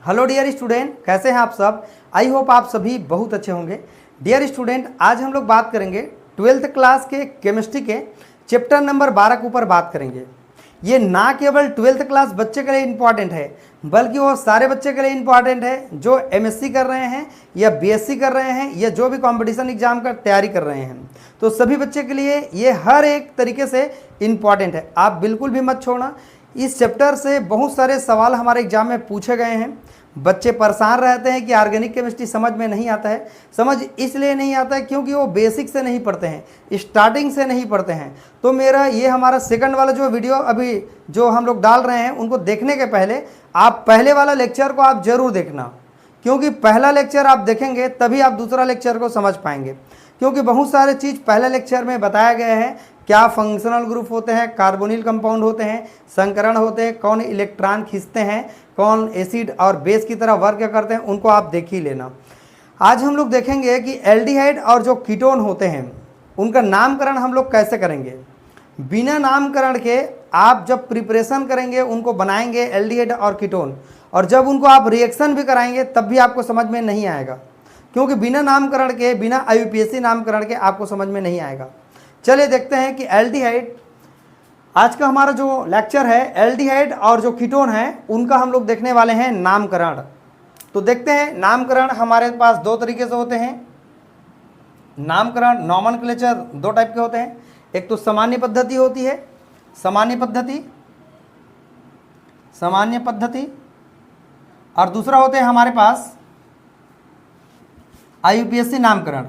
Hello dear student, कैसे हैं आप सब। आई होप आप सभी बहुत अच्छे होंगे। डियर स्टूडेंट, आज हम लोग बात करेंगे 12th क्लास के केमिस्ट्री के चैप्टर नंबर 12 के ऊपर बात करेंगे। ये ना केवल 12th क्लास बच्चे के लिए इम्पॉर्टेंट है, बल्कि वो सारे बच्चे के लिए इम्पॉर्टेंट है जो एमएससी कर रहे हैं या बीएससी कर रहे हैं या जो भी कंपटीशन एग्जाम का तैयारी कर रहे हैं। तो सभी बच्चे के लिए ये हर एक तरीके से इम्पॉर्टेंट है। आप बिल्कुल भी मत छोड़ना। इस चैप्टर से बहुत सारे सवाल हमारे एग्जाम में पूछे गए हैं। बच्चे परेशान रहते हैं कि ऑर्गेनिक केमिस्ट्री समझ में नहीं आता है। समझ इसलिए नहीं आता है क्योंकि वो बेसिक से नहीं पढ़ते हैं, स्टार्टिंग से नहीं पढ़ते हैं। तो मेरा ये हमारा सेकंड वाला जो वीडियो अभी जो हम लोग डाल रहे हैं उनको देखने के पहले आप पहले वाला लेक्चर को आप ज़रूर देखना, क्योंकि पहला लेक्चर आप देखेंगे तभी आप दूसरा लेक्चर को समझ पाएंगे। क्योंकि बहुत सारे चीज़ पहले लेक्चर में बताया गया है। क्या फंक्शनल ग्रुप होते हैं, कार्बोनिल कंपाउंड होते हैं, संकरण होते हैं, कौन इलेक्ट्रॉन खींचते हैं, कौन एसिड और बेस की तरह वर्क करते हैं, उनको आप देख ही लेना। आज हम लोग देखेंगे कि एल्डिहाइड और जो कीटोन होते हैं उनका नामकरण हम लोग कैसे करेंगे। बिना नामकरण के आप जब प्रिपरेशन करेंगे, उनको बनाएंगे एल्डिहाइड और कीटोन, और जब उनको आप रिएक्शन भी कराएंगे तब भी आपको समझ में नहीं आएगा, क्योंकि बिना नामकरण के, बिना IUPAC नामकरण के आपको समझ में नहीं आएगा। चलिए देखते हैं कि एल्डिहाइड, आज का हमारा जो लेक्चर है एल्डिहाइड और जो कीटोन है उनका हम लोग देखने वाले हैं नामकरण। तो देखते हैं नामकरण हमारे पास दो तरीके से होते हैं। नामकरण नॉमेनक्लेचर दो टाइप के होते हैं। एक तो सामान्य पद्धति होती है, सामान्य पद्धति, और दूसरा होते हैं हमारे पास IUPAC नामकरण।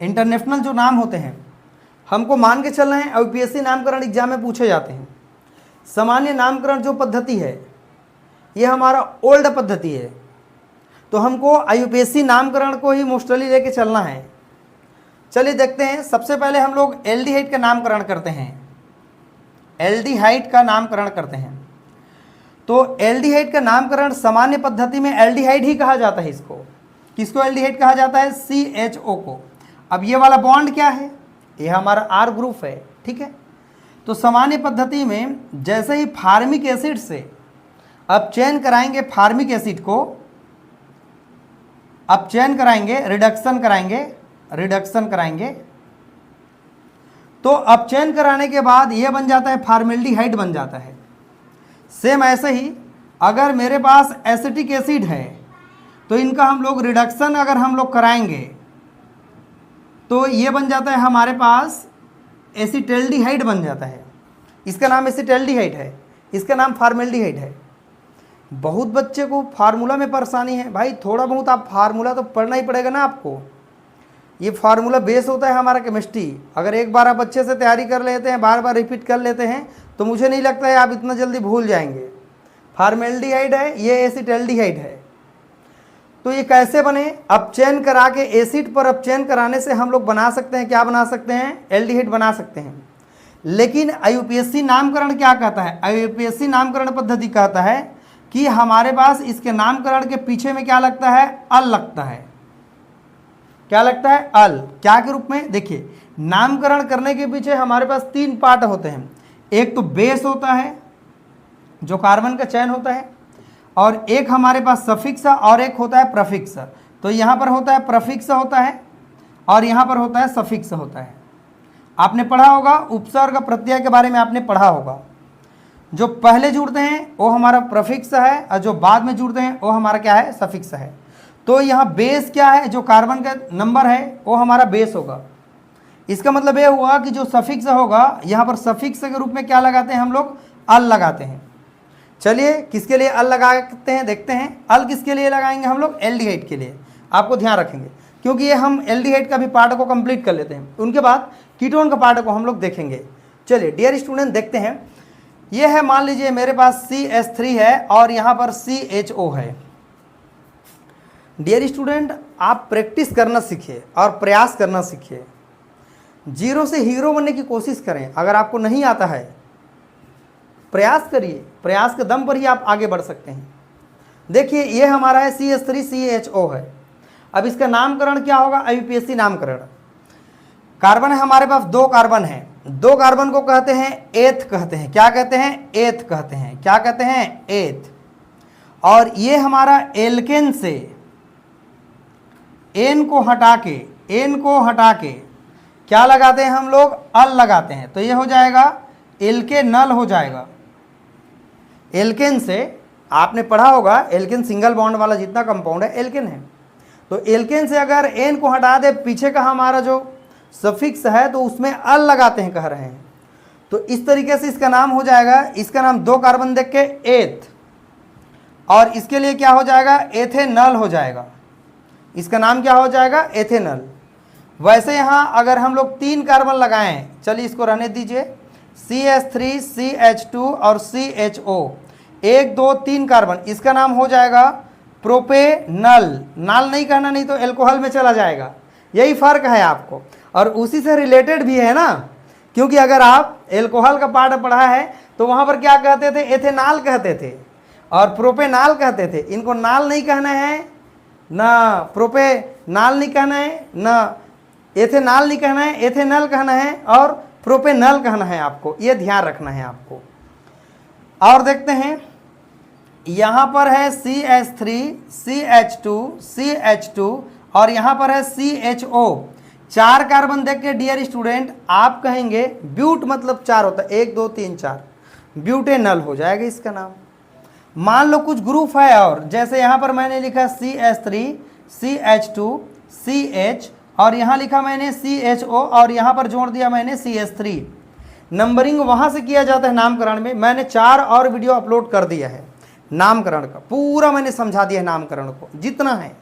इंटरनेशनल जो नाम होते हैं हमको मान के चल रहे हैं IUPAC नामकरण एग्जाम में पूछे जाते हैं। सामान्य नामकरण जो पद्धति है ये हमारा ओल्ड पद्धति है, तो हमको IUPAC नामकरण को ही मोस्टली लेके चलना है। चलिए देखते हैं। सबसे पहले हम लोग एल्डिहाइड का नामकरण करते हैं। एल्डिहाइड का नामकरण करते हैं तो एल्डिहाइड का नामकरण सामान्य पद्धति में एल्डिहाइड ही कहा जाता है। इसको किसको एल्डिहाइड कहा जाता है? CHO को। अब ये वाला बॉन्ड क्या है? ये हमारा R ग्रुप है, ठीक है। तो सामान्य पद्धति में जैसे ही फार्मिक एसिड से अब चयन कराएंगे, फार्मिक एसिड को अब चयन कराएंगे, रिडक्शन कराएंगे, तो अब चयन कराने के बाद ये बन जाता है फॉर्मेल्डिहाइड बन जाता है। सेम ऐसे ही अगर मेरे पास एसिटिक एसिड है तो इनका हम लोग रिडक्शन अगर हम लोग कराएंगे तो ये बन जाता है हमारे पास एसिटल्डिहाइड बन जाता है। इसका नाम एसिटल्डिहाइड है, इसका नाम फॉर्मेल्डिहाइड है। बहुत बच्चे को फार्मूला में परेशानी है। भाई थोड़ा बहुत आप फार्मूला तो पढ़ना ही पड़ेगा ना आपको। ये फार्मूला बेस होता है हमारा केमिस्ट्री। अगर एक बार आप अच्छे से तैयारी कर लेते हैं, बार बार रिपीट कर लेते हैं, तो मुझे नहीं लगता है आप इतना जल्दी भूल जाएंगे। फॉर्मेल्डिहाइड है, ये एसिटल्डिहाइड है। तो ये कैसे बने? अपचयन करा के एसिड पर अपचयन कराने से हम लोग बना सकते हैं, क्या बना सकते हैं? एल्डिहाइड बना सकते हैं। लेकिन IUPAC नामकरण क्या कहता है? IUPAC नामकरण पद्धति कहता है कि हमारे पास इसके नामकरण के पीछे में क्या लगता है? अल लगता है। क्या लगता है? अल। क्या के रूप में? देखिए, नामकरण करने के पीछे हमारे पास तीन पार्ट होते हैं। एक तो बेस होता है जो कार्बन का चयन होता है, और एक हमारे पास सफिक्स और एक होता है प्रफिक्स। तो यहाँ पर होता है प्रफिक्स होता है और यहाँ पर होता है सफिक्स होता है। आपने पढ़ा होगा उपसर्ग प्रत्यय के बारे में, आपने पढ़ा होगा। जो पहले जुड़ते हैं वो हमारा प्रफिक्स है और जो बाद में जुड़ते हैं वो हमारा क्या है? सफिक्स है। तो यहाँ बेस क्या है? जो कार्बन का नंबर है वो हमारा बेस होगा। इसका मतलब ये हुआ कि जो सफिक्स होगा, यहाँ पर सफिक्स के रूप में क्या लगाते हैं हम लोग? अल लगाते हैं। चलिए किसके लिए अल लगाते हैं देखते हैं। अल किसके लिए लगाएंगे हम लोग? एल्डिहाइड के लिए। आपको ध्यान रखेंगे क्योंकि ये हम एल्डिहाइड का भी पार्ट को कंप्लीट कर लेते हैं, उनके बाद कीटोन का पार्ट को हम लोग देखेंगे। चलिए डियर स्टूडेंट देखते हैं। ये है, मान लीजिए मेरे पास CH3 है और यहाँ पर CHO है। डियर स्टूडेंट, आप प्रैक्टिस करना सीखिए और प्रयास करना सीखिए। जीरो से हीरो बनने की कोशिश करें। अगर आपको नहीं आता है, प्रयास करिए, प्रयास के दम पर ही आप आगे बढ़ सकते हैं। देखिए ये हमारा है CH3CHO है। अब इसका नामकरण क्या होगा? IUPAC नामकरण। कार्बन है हमारे पास, दो कार्बन है, दो कार्बन को कहते हैं एथ कहते हैं। क्या कहते हैं? एथ कहते हैं। क्या कहते हैं? एथ। और ये हमारा एल्केन से एन को हटा के क्या लगाते हैं हम लोग, अल लगाते हैं, तो ये हो जाएगा एल्केनल हो जाएगा। एल्केन से आपने पढ़ा होगा, एल्केन सिंगल बॉन्ड वाला जितना कंपाउंड है एल्केन है। तो एल्केन से अगर एन को हटा दे, पीछे का हमारा जो सफिक्स है तो उसमें अल लगाते हैं, कह रहे हैं। तो इस तरीके से इसका नाम हो जाएगा, इसका नाम 2 कार्बन देख के एथ, और इसके लिए क्या हो जाएगा, एथेनल हो जाएगा। इसका नाम क्या हो जाएगा, एथेनल। वैसे यहाँ अगर हम लोग 3 कार्बन लगाएं, चलिए इसको रहने दीजिए, CH3 CH2 और CHO, 1 2 3 कार्बन, इसका नाम हो जाएगा प्रोपेनल। नाल नहीं कहना, नहीं तो एल्कोहल में चला जाएगा। यही फर्क है आपको, और उसी से रिलेटेड भी है ना, क्योंकि अगर आप एल्कोहल का पार्ट पढ़ा है तो वहाँ पर क्या कहते थे, एथेनॉल कहते थे और प्रोपेनॉल कहते थे। इनको नाल नहीं कहना है, ना प्रोपेनॉल नहीं कहना है, ना एथेनॉल नहीं कहना है, एथेनॉल कहना है और प्रोपेनॉल कहना है। आपको ये ध्यान रखना है आपको। और देखते हैं, यहाँ पर है CH3 CH2 CH2 और यहाँ पर है CHO, 4 कार्बन देख के डियर स्टूडेंट आप कहेंगे ब्यूट मतलब 4 होता है, 1 2 3 4, ब्यूटेनल हो जाएगा इसका नाम। मान लो कुछ ग्रुप है, और जैसे यहाँ पर मैंने लिखा CH3 CH2 CH और यहाँ लिखा मैंने CHO और यहाँ पर जोड़ दिया मैंने CH3। नंबरिंग वहाँ से किया जाता है नामकरण में। मैंने 4 और वीडियो अपलोड कर दिया है नामकरण का, पूरा मैंने समझा दिया है नामकरण को, जितना है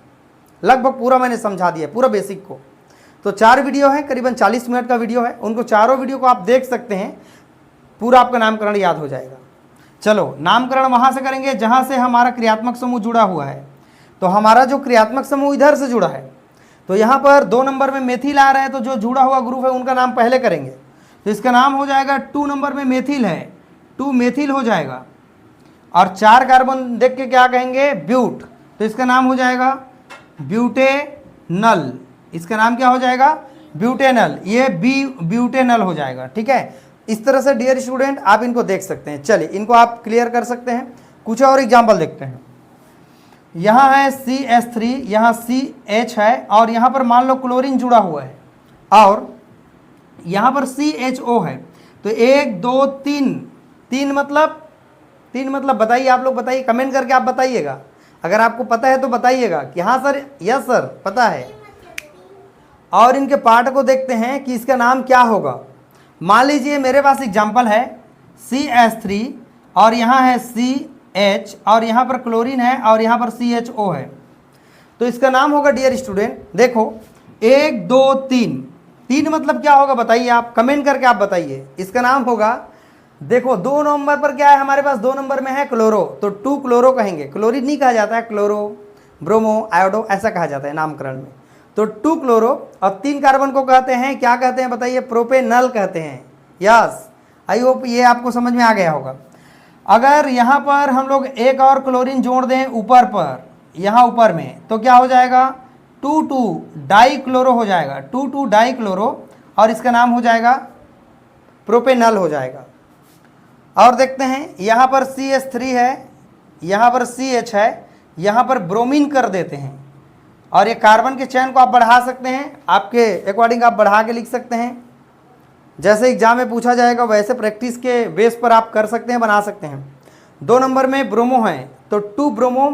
लगभग पूरा मैंने समझा दिया है, पूरा बेसिक को। तो 4 वीडियो है, करीबन 40 मिनट का वीडियो है, उनको चारों वीडियो को आप देख सकते हैं, पूरा आपका नामकरण याद हो जाएगा। चलो नामकरण वहाँ से करेंगे जहाँ से हमारा क्रियात्मक समूह जुड़ा हुआ है। तो हमारा जो क्रियात्मक समूह इधर से जुड़ा है, तो यहाँ पर 2 नंबर में मेथिल आ रहा है, तो जो जुड़ा हुआ ग्रुप है उनका नाम पहले करेंगे। तो इसका नाम हो जाएगा 2 नंबर में मेथिल है, 2 मेथिल हो जाएगा। और 4 कार्बन देख के क्या कहेंगे, ब्यूट, तो इसका नाम हो जाएगा ब्यूटेनल। इसका नाम क्या हो जाएगा, ब्यूटेनल। ये ब्यूटेनल हो जाएगा। ठीक है, इस तरह से डियर स्टूडेंट आप इनको देख सकते हैं। चलिए इनको आप क्लियर कर सकते हैं। कुछ और एग्जाम्पल देखते हैं। यहाँ है CH3, यहाँ CH है और यहाँ पर मान लो क्लोरीन जुड़ा हुआ है और यहाँ पर CHO है। तो 1 2 3, 3 मतलब बताइए, आप लोग बताइए, कमेंट करके आप बताइएगा। अगर आपको पता है तो बताइएगा कि हाँ सर, यस सर पता है। और इनके पार्ट को देखते हैं कि इसका नाम क्या होगा। मान लीजिए मेरे पास एग्जाम्पल है CH3 और यहाँ है CH और यहाँ पर क्लोरीन है और यहाँ पर CHO है। तो इसका नाम होगा डियर स्टूडेंट, देखो 1 2 3, 3 मतलब क्या होगा बताइए, आप कमेंट करके आप बताइए। इसका नाम होगा, देखो 2 नंबर पर क्या है हमारे पास, 2 नंबर में है क्लोरो, तो 2 क्लोरो कहेंगे। क्लोरीन नहीं कहा जाता है, क्लोरो ब्रोमो आयोडो ऐसा कहा जाता है नामकरण में। तो 2 क्लोरो और 3 कार्बन को कहते हैं, क्या कहते हैं बताइए, प्रोपेनल कहते हैं। यस, आई होप ये आपको समझ में आ गया होगा। अगर यहाँ पर हम लोग एक और क्लोरीन जोड़ दें ऊपर पर, यहाँ ऊपर में, तो क्या हो जाएगा, 2 डाई क्लोरो हो जाएगा, 2 डाई क्लोरो और इसका नाम हो जाएगा प्रोपेनल हो जाएगा। और देखते हैं यहाँ पर CH3 है, यहाँ पर CH है, यहाँ पर ब्रोमीन कर देते हैं और ये कार्बन के चयन को आप बढ़ा सकते हैं, आपके अकॉर्डिंग आप बढ़ा के लिख सकते हैं। जैसे एग्जाम में पूछा जाएगा वैसे प्रैक्टिस के बेस पर आप कर सकते हैं, बना सकते हैं। 2 नंबर में ब्रोमो है तो 2 ब्रोमो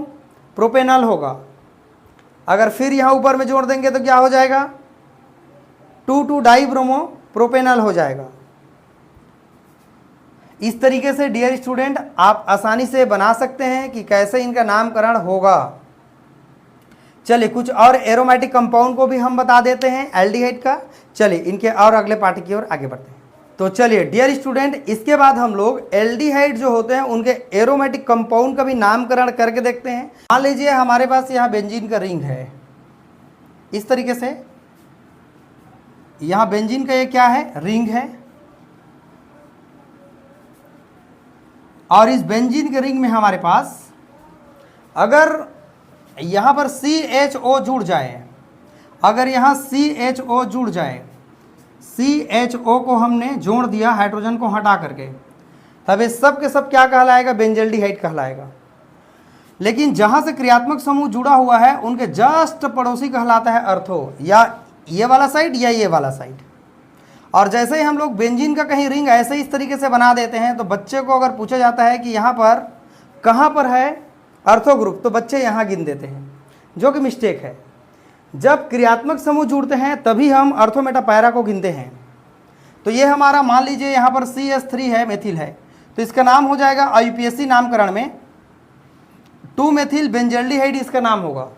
प्रोपेनल होगा। अगर फिर यहाँ ऊपर में जोड़ देंगे तो क्या हो जाएगा, 2 डाई ब्रोमो प्रोपेनल हो जाएगा। इस तरीके से डियर स्टूडेंट आप आसानी से बना सकते हैं कि कैसे इनका नामकरण होगा। चलिए कुछ और एरोमेटिक कंपाउंड को भी हम बता देते हैं एल्डिहाइड का। चलिए इनके और अगले पार्ट की ओर आगे बढ़ते हैं। तो चलिए डियर स्टूडेंट, इसके बाद हम लोग एल्डिहाइड जो होते हैं उनके एरोमेटिक कंपाउंड का भी नामकरण करके देखते हैं। मान लीजिए हमारे पास यहाँ बेंजीन का रिंग है, इस तरीके से यहाँ बेंजीन का ये क्या है, रिंग है, और इस बेंजीन के रिंग में हमारे पास अगर यहाँ पर CHO जुड़ जाए, अगर यहाँ CHO जुड़ जाए, CHO को हमने जोड़ दिया हाइड्रोजन को हटा करके, तब ये सब के सब क्या कहलाएगा, बेंजल्डिहाइड कहलाएगा। लेकिन जहाँ से क्रियात्मक समूह जुड़ा हुआ है उनके जस्ट पड़ोसी कहलाता है अर्थो, या ये वाला साइड या ये वाला साइड। और जैसे ही हम लोग बेंजीन का कहीं रिंग ऐसे ही इस तरीके से बना देते हैं, तो बच्चे को अगर पूछा जाता है कि यहाँ पर कहाँ पर है अर्थो ग्रुप, तो बच्चे यहाँ गिन देते हैं, जो कि मिस्टेक है। जब क्रियात्मक समूह जुड़ते हैं तभी हम अर्थो मेटापैरा को गिनते हैं। तो ये हमारा मान लीजिए यहाँ पर CH3 है, मेथिल है, तो इसका नाम हो जाएगा IUPAC नामकरण में 2 मेथिल बेंजल्डिहाइड इसका नाम होगा।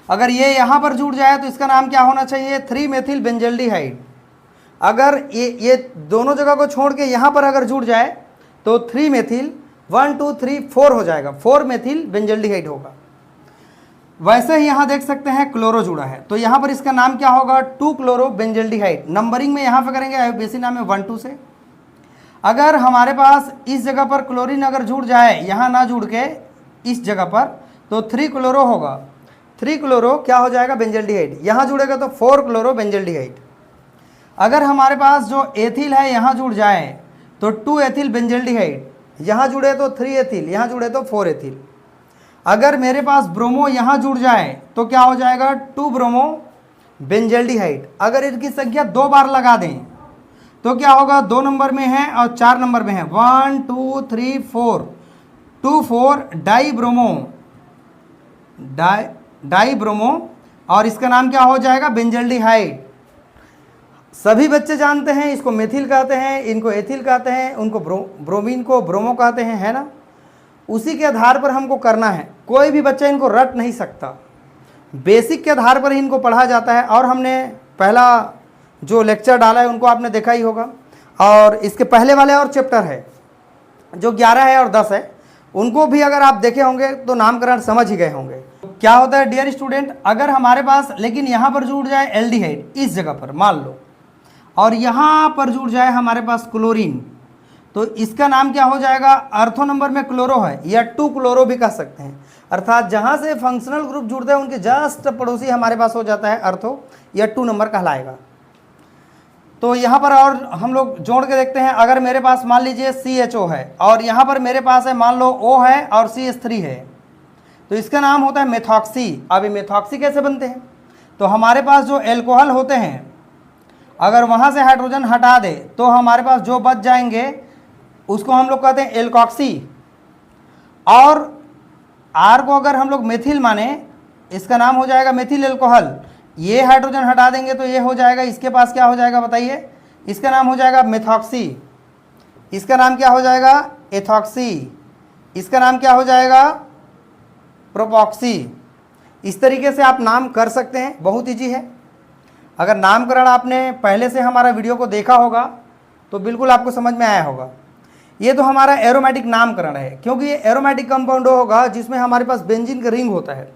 अगर ये यहाँ पर जुड़ जाए तो इसका नाम क्या होना चाहिए, 3 मेथिल बेंजल्डिहाइड। अगर ये दोनों जगह को छोड़ के यहाँ पर अगर जुड़ जाए तो 3 मेथिल 1 2 3 4 हो जाएगा, 4 मेथिल बेंजल्डिहाइड होगा। वैसे ही यहाँ देख सकते हैं क्लोरो जुड़ा है, तो यहाँ पर इसका नाम क्या होगा, 2 क्लोरो बेंजल्डिहाइड। नंबरिंग में यहाँ पर करेंगे IUPAC नाम है 1 2 से। अगर हमारे पास इस जगह पर क्लोरीन अगर जुड़ जाए, यहाँ ना जुड़ के इस जगह पर, तो 3 क्लोरो होगा। 3 क्लोरो क्या हो जाएगा, बेंजल्डिहाइड। यहाँ जुड़ेगा तो 4 क्लोरो बेंजल्डिहाइड। अगर हमारे पास जो एथिल है यहाँ जुड़ जाए तो 2 एथिल बेंजल्डिहाइड, यहाँ जुड़े तो 3 एथिल, यहाँ जुड़े तो 4 एथिल। अगर मेरे पास ब्रोमो यहाँ जुड़ जाए तो क्या हो जाएगा, 2 ब्रोमो बेंजल्डिहाइड। अगर इनकी संख्या 2 बार लगा दें तो क्या होगा, 2 नंबर में है और 4 नंबर में है, 1 2 3 4, 2 4 डाई ब्रोमो, और इसका नाम क्या हो जाएगा, बेंजल्डिहाइड। सभी बच्चे जानते हैं इसको मेथिल कहते हैं, इनको एथिल कहते हैं, उनको ब्रोमीन को ब्रोमो कहते हैं, है ना। उसी के आधार पर हमको करना है, कोई भी बच्चा इनको रट नहीं सकता। बेसिक के आधार पर ही इनको पढ़ा जाता है। और हमने पहला जो लेक्चर डाला है उनको आपने देखा ही होगा, और इसके पहले वाले और चैप्टर है जो 11 है और 10 है, उनको भी अगर आप देखे होंगे तो नामकरण समझ ही गए होंगे। क्या होता है डियर स्टूडेंट, अगर हमारे पास लेकिन यहाँ पर जुड़ जाए एल्डिहाइड इस जगह पर मान लो, और यहाँ पर जुड़ जाए हमारे पास क्लोरीन, तो इसका नाम क्या हो जाएगा, अर्थो नंबर में क्लोरो है, या 2 क्लोरो भी कह सकते हैं। अर्थात जहाँ से फंक्शनल ग्रुप जुड़ते हैं उनके जस्ट पड़ोसी हमारे पास हो जाता है अर्थो, या 2 नंबर कहलाएगा। तो यहाँ पर और हम लोग जोड़ के देखते हैं। अगर मेरे पास मान लीजिए CHO है और यहाँ पर मेरे पास है मान लो O है और CH3 है, तो इसका नाम होता है मेथॉक्सी। अब ये मेथॉक्सी कैसे बनते हैं, तो हमारे पास जो एल्कोहल होते हैं अगर वहाँ से हाइड्रोजन हटा दे तो हमारे पास जो बच जाएंगे उसको हम लोग कहते हैं एल्कोक्सी। और R को अगर हम लोग मेथिल माने, इसका नाम हो जाएगा मेथिल एल्कोहल। ये हाइड्रोजन हटा देंगे तो ये हो जाएगा, इसके पास क्या हो जाएगा बताइए, इसका नाम हो जाएगा मेथॉक्सी। इसका नाम क्या हो जाएगा, एथॉक्सी। इसका नाम क्या हो जाएगा, प्रोपॉक्सी। इस तरीके से आप नाम कर सकते हैं, बहुत ईजी है। अगर नामकरण आपने पहले से हमारा वीडियो को देखा होगा तो बिल्कुल आपको समझ में आया होगा। ये तो हमारा एरोमेटिक नामकरण है, क्योंकि ये एरोमेटिक कंपाउंड होगा जिसमें हमारे पास बेंजीन का रिंग होता है,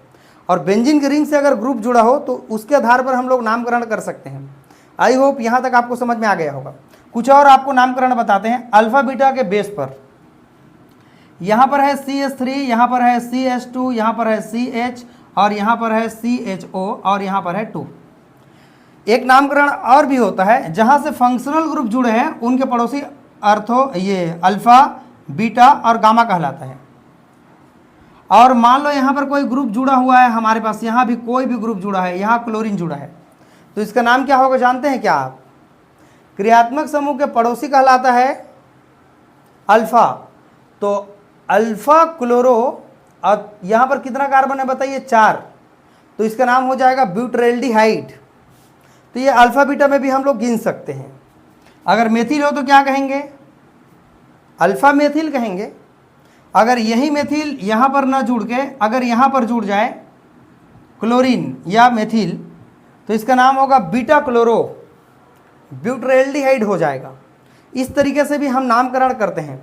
और बेंजीन के रिंग से अगर ग्रुप जुड़ा हो तो उसके आधार पर हम लोग नामकरण कर सकते हैं। आई होप यहाँ तक आपको समझ में आ गया होगा। कुछ और आपको नामकरण बताते हैं अल्फा बीटा के बेस पर। यहाँ पर है CH3, यहाँ पर है CH2, यहाँ पर है CH, और यहाँ पर है CHO, और यहाँ पर है 2। एक नामकरण और भी होता है जहाँ से फंक्शनल ग्रुप जुड़े हैं उनके पड़ोसी अर्थो ये अल्फा बीटा और गामा कहलाता है। और मान लो यहाँ पर कोई ग्रुप जुड़ा हुआ है हमारे पास, यहाँ भी कोई भी ग्रुप जुड़ा है, यहाँ क्लोरीन जुड़ा है, तो इसका नाम क्या होगा जानते हैं क्या आप, क्रियात्मक समूह के पड़ोसी कहलाता है अल्फा। तो अल्फा क्लोरो, और यहाँ पर कितना कार्बन है बताइए, 4, तो इसका नाम हो जाएगा ब्यूटरेल्डिहाइड। तो ये अल्फा बीटा में भी हम लोग गिन सकते हैं। अगर मेथिल हो तो क्या कहेंगे, अल्फा मेथिल कहेंगे। अगर यही मेथिल यहाँ पर ना जुड़ के अगर यहाँ पर जुड़ जाए क्लोरीन या मेथिल, तो इसका नाम होगा बीटा क्लोरो, ब्यूटरेल्डिहाइड हो जाएगा। इस तरीके से भी हम नामकरण करते हैं।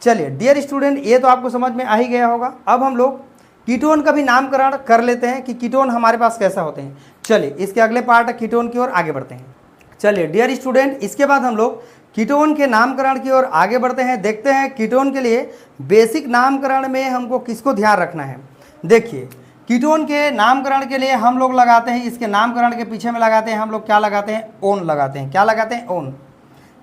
चलिए डियर स्टूडेंट, ये तो आपको समझ में आ ही गया होगा। अब हम लोग कीटोन का भी नामकरण कर लेते हैं कि कीटोन हमारे पास कैसा होते हैं। चलिए इसके अगले पार्ट कीटोन की ओर आगे बढ़ते हैं। चलिए डियर स्टूडेंट, इसके बाद हम लोग कीटोन के नामकरण की ओर आगे बढ़ते हैं। देखते हैं कीटोन के लिए बेसिक नामकरण में हमको किसको ध्यान रखना है। देखिए कीटोन के नामकरण के लिए हम लोग लगाते हैं, इसके नामकरण के पीछे में लगाते हैं हम लोग क्या लगाते हैं, ओन लगाते हैं। क्या लगाते हैं, ओन।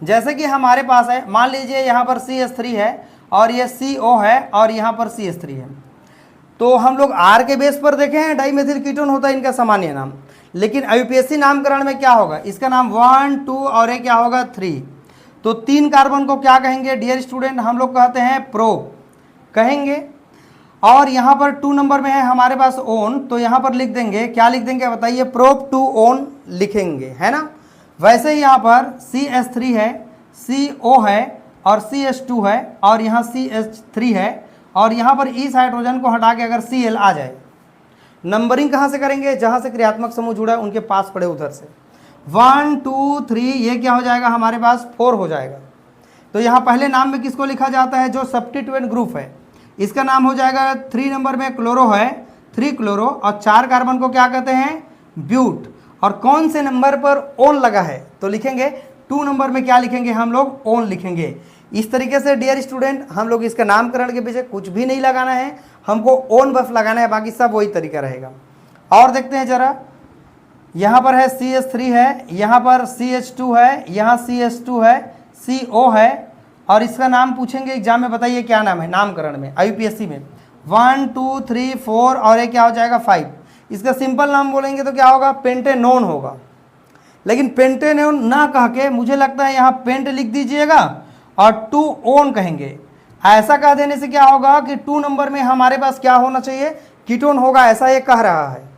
जैसे कि हमारे पास है, मान लीजिए यहाँ पर CH3 है और ये CO है और यहाँ पर CH3 है, तो हम लोग आर के बेस पर देखे हैं डाइमेथिल कीटोन होता है इनका सामान्य नाम, लेकिन यूपीएससी नामकरण में क्या होगा, इसका नाम 1 2 और एक क्या होगा 3। तो 3 कार्बन को क्या कहेंगे डियर स्टूडेंट, हम लोग कहते हैं प्रोप कहेंगे। और यहाँ पर 2 नंबर में है हमारे पास ओन, तो यहाँ पर लिख देंगे, क्या लिख देंगे बताइए, प्रोप टू ओन लिखेंगे, है ना। वैसे ही यहाँ पर CH3 है, CO है और CH2 है और यहाँ CH3 है और यहाँ पर इस हाइड्रोजन को हटा के अगर Cl आ जाए, नंबरिंग कहाँ से करेंगे, जहाँ से क्रियात्मक समूह जुड़ा है उनके पास पड़े उधर से 1 2 3, ये क्या हो जाएगा हमारे पास 4 हो जाएगा। तो यहाँ पहले नाम में किसको लिखा जाता है, जो सब्स्टिट्यूएंट ग्रुप है इसका नाम हो जाएगा 3 नंबर में क्लोरो है 3 क्लोरो और 4 कार्बन को क्या कहते हैं ब्यूट। और कौन से नंबर पर ओन लगा है तो लिखेंगे 2 नंबर में क्या लिखेंगे हम लोग ओन लिखेंगे। इस तरीके से डियर स्टूडेंट हम लोग इसका नामकरण के पीछे कुछ भी नहीं लगाना है, हमको ओन बस लगाना है, बाकी सब वही तरीका रहेगा। और देखते हैं जरा, यहाँ पर है CH3 है, यहाँ पर CH2 है, यहाँ CH2 है, CO है और इसका नाम पूछेंगे एग्जाम में, बताइए क्या नाम है नामकरण में यूपीएससी में। 1 2 3 4 और एक क्या हो जाएगा 5। इसका सिंपल नाम बोलेंगे तो क्या होगा, पेंटेनोन होगा। लेकिन पेंटेनोन ना कह के मुझे लगता है यहाँ पेंट लिख दीजिएगा और 2 ओन कहेंगे। ऐसा कह देने से क्या होगा कि 2 नंबर में हमारे पास क्या होना चाहिए, कीटोन होगा, ऐसा ये कह रहा है।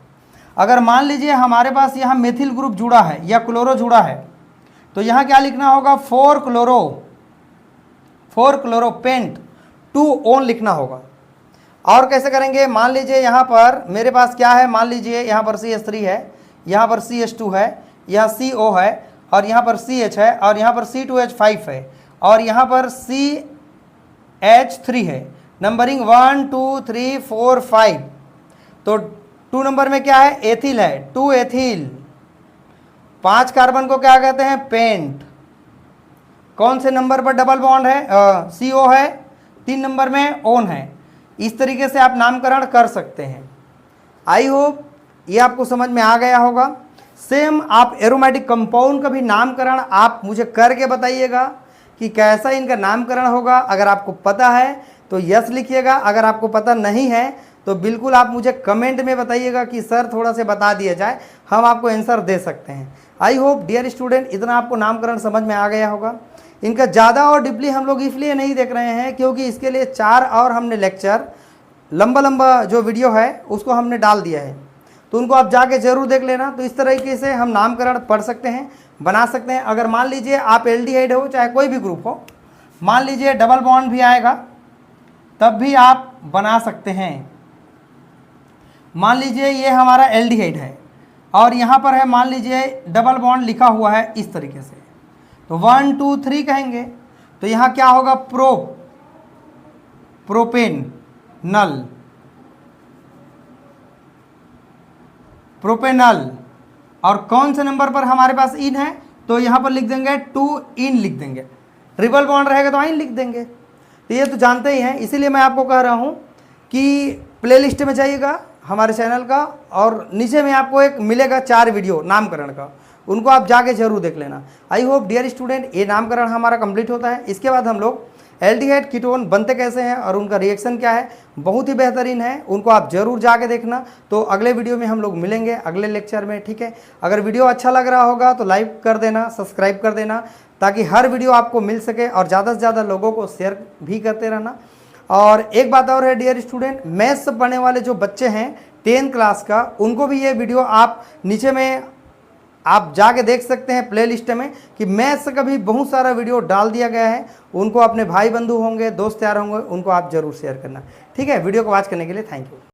अगर मान लीजिए हमारे पास यहाँ मेथिल ग्रुप जुड़ा है या क्लोरो जुड़ा है तो यहाँ क्या लिखना होगा 4 क्लोरो पेंट 2 ओन लिखना होगा। और कैसे करेंगे, मान लीजिए यहाँ पर मेरे पास क्या है, मान लीजिए यहाँ पर CH3 है, यहाँ पर CH2 है, यहाँ CO है और यहाँ पर CH है और यहाँ पर C2H5 है और यहाँ पर CH3 है। नंबरिंग 1 2 3 4 5। तो 2 नंबर में क्या है, एथिल है, 2 एथिल। 5 कार्बन को क्या कहते हैं पेंट। कौन से नंबर पर डबल बॉन्ड है, CO है, 3 नंबर में ओन है। इस तरीके से आप नामकरण कर सकते हैं। आई होप ये आपको समझ में आ गया होगा। सेम आप एरोमेटिक कंपाउंड का भी नामकरण आप मुझे करके बताइएगा कि कैसा इनका नामकरण होगा। अगर आपको पता है तो यस लिखिएगा, अगर आपको पता नहीं है तो बिल्कुल आप मुझे कमेंट में बताइएगा कि सर थोड़ा से बता दिया जाए, हम आपको आंसर दे सकते हैं। आई होप डियर स्टूडेंट इतना आपको नामकरण समझ में आ गया होगा। इनका ज़्यादा और डीपली हम लोग इसलिए नहीं देख रहे हैं क्योंकि इसके लिए 4 और हमने लेक्चर लंबा जो वीडियो है उसको हमने डाल दिया है, तो उनको आप जाके ज़रूर देख लेना। तो इस तरीके से हम नामकरण पढ़ सकते हैं, बना सकते हैं। अगर मान लीजिए आप एल्डिहाइड हो चाहे कोई भी ग्रुप हो, मान लीजिए डबल बॉन्ड भी आएगा तब भी आप बना सकते हैं। मान लीजिए ये हमारा एल्डिहाइड है और यहाँ पर है मान लीजिए डबल बॉन्ड लिखा हुआ है इस तरीके से, तो 1 2 3 कहेंगे तो यहाँ क्या होगा प्रोपेनल। और कौन से नंबर पर हमारे पास इन है तो यहाँ पर लिख देंगे 2 इन लिख देंगे। ट्रिपल बॉन्ड रहेगा तो इन लिख देंगे। तो ये तो जानते ही हैं, इसीलिए मैं आपको कह रहा हूँ कि प्लेलिस्ट में जाइएगा हमारे चैनल का और नीचे में आपको एक मिलेगा 4 वीडियो नामकरण का, उनको आप जाके जरूर देख लेना। आई होप डियर स्टूडेंट ये नामकरण हमारा कंप्लीट होता है। इसके बाद हम लोग एल्डिहाइड कीटोन बनते कैसे हैं और उनका रिएक्शन क्या है, बहुत ही बेहतरीन है, उनको आप जरूर जाके देखना। तो अगले वीडियो में हम लोग मिलेंगे अगले लेक्चर में, ठीक है। अगर वीडियो अच्छा लग रहा होगा तो लाइक कर देना, सब्सक्राइब कर देना ताकि हर वीडियो आपको मिल सके और ज़्यादा से ज़्यादा लोगों को शेयर भी करते रहना। और एक बात और है डियर स्टूडेंट, मैथ्स पढ़ने वाले जो बच्चे हैं 10th क्लास का, उनको भी ये वीडियो आप नीचे में आप जाके देख सकते हैं प्लेलिस्ट में कि मैथ्स का भी बहुत सारा वीडियो डाल दिया गया है। उनको अपने भाई बंधु होंगे, दोस्त यार होंगे, उनको आप जरूर शेयर करना, ठीक है। वीडियो को वॉच करने के लिए थैंक यू।